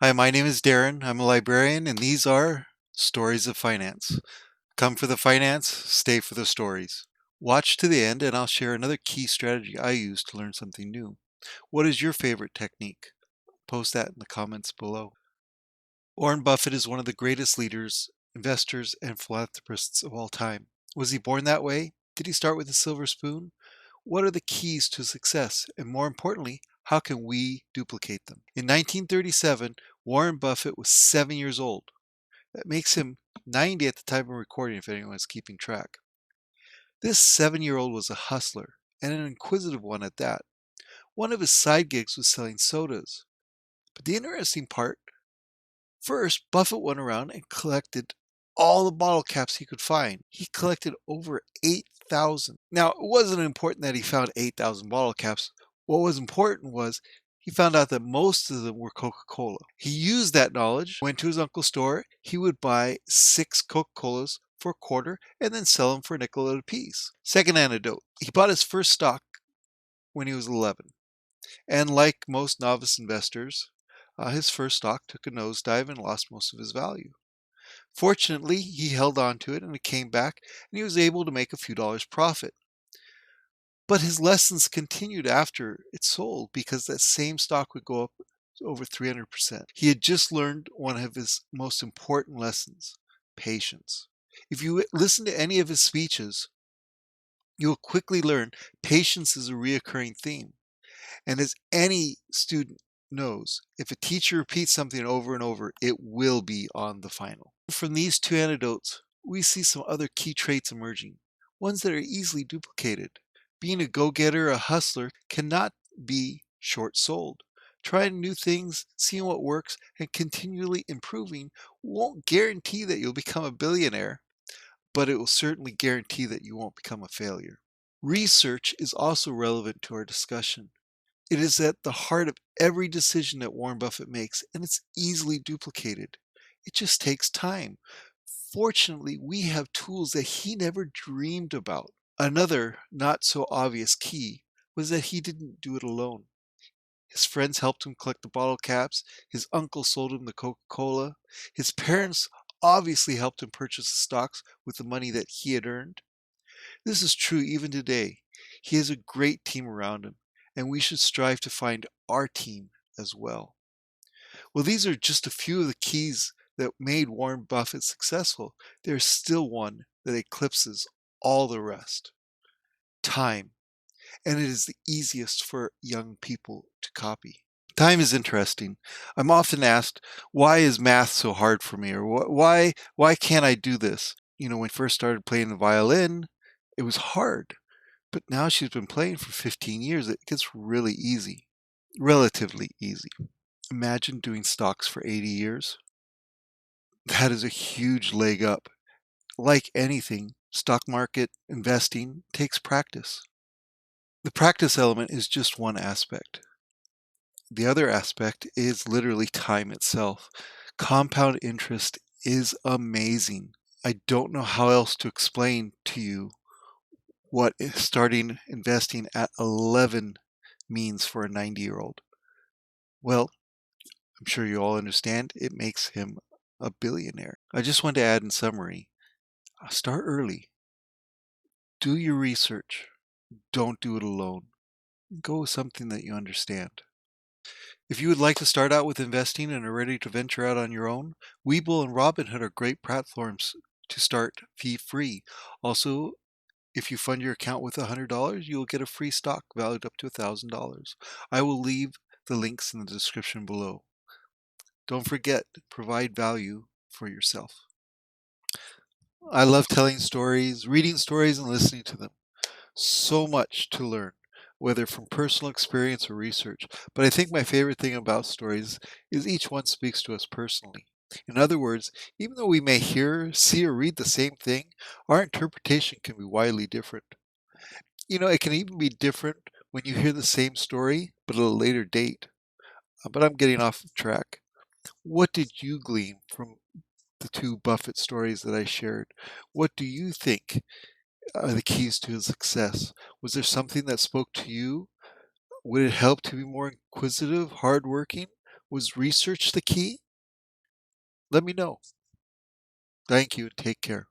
Hi, my name is Darren. I'm a librarian, and these are Stories of Finance. Come for the finance, stay for the stories. Watch to the end, and I'll share another key strategy I use to learn something new. What is your favorite technique? Post that in the comments below. Warren Buffett is one of the greatest leaders, investors, and philanthropists of all time. Was he born that way? Did he start with a silver spoon? What are the keys to success? And more importantly, how can we duplicate them? In 1937, Warren Buffett was 7 years old. That makes him 90 at the time of recording, if anyone is keeping track. This 7-year-old was a hustler, and an inquisitive one at that. One of his side gigs was selling sodas. But the interesting part, first, Buffett went around and collected all the bottle caps he could find. He collected over 8,000. Now, it wasn't important that he found 8,000 bottle caps. What was important was he found out that most of them were Coca-Cola. He used that knowledge, went to his uncle's store, he would buy 6 Coca-Colas for a quarter and then sell them for a nickel a piece. Second anecdote, he bought his first stock when he was 11. And like most novice investors, his first stock took a nosedive and lost most of his value. Fortunately, he held on to it and it came back, and he was able to make a few dollars profit. But his lessons continued after it sold because that same stock would go up over 300%. He had just learned one of his most important lessons, patience. If you listen to any of his speeches, you'll quickly learn patience is a reoccurring theme. And as any student knows, if a teacher repeats something over and over, it will be on the final. From these two anecdotes, we see some other key traits emerging, ones that are easily duplicated. Being a go-getter, a hustler, cannot be short-sold. Trying new things, seeing what works, and continually improving won't guarantee that you'll become a billionaire, but it will certainly guarantee that you won't become a failure. Research is also relevant to our discussion. It is at the heart of every decision that Warren Buffett makes, and it's easily duplicated. It just takes time. Fortunately, we have tools that he never dreamed about. Another not so obvious key was that he didn't do it alone. His friends helped him collect the bottle caps, his uncle sold him the Coca-Cola, his parents obviously helped him purchase the stocks with the money that he had earned. This is true even today. He has a great team around him, and we should strive to find our team as well. Well, these are just a few of the keys that made Warren Buffett successful. There's still one that eclipses all the rest: time. And it is the easiest for young people to copy. Time is interesting. I'm often asked, why is math so hard for me? Or why can't I do this? When I first started playing the violin, it was hard. But now she's been playing for 15 years. It gets really easy, relatively easy. Imagine doing stocks for 80 years. That is a huge leg up. Like anything, stock market investing takes practice. The practice element is just one aspect. The other aspect is literally time itself. Compound interest is amazing. I don't know how else to explain to you what starting investing at 11 means for a 90-year-old. Well, I'm sure you all understand it makes him a billionaire. I just want to add in summary, start early. Do your research. Don't do it alone. Go with something that you understand. If you would like to start out with investing and are ready to venture out on your own, Webull and Robinhood are great platforms to start fee-free. Also, if you fund your account with $100, you will get a free stock valued up to $1,000. I will leave the links in the description below. Don't forget, provide value for yourself. I love telling stories, reading stories, and listening to them. So much to learn, whether from personal experience or research. But I think my favorite thing about stories is each one speaks to us personally. In other words, even though we may hear, see, or read the same thing, our interpretation can be widely different. It can even be different when you hear the same story, but at a later date. But I'm getting off track. What did you glean from the two Buffett stories that I shared? What do you think are the keys to his success? Was there something that spoke to you? Would it help to be more inquisitive, hardworking? Was research the key? Let me know. Thank you. Take care.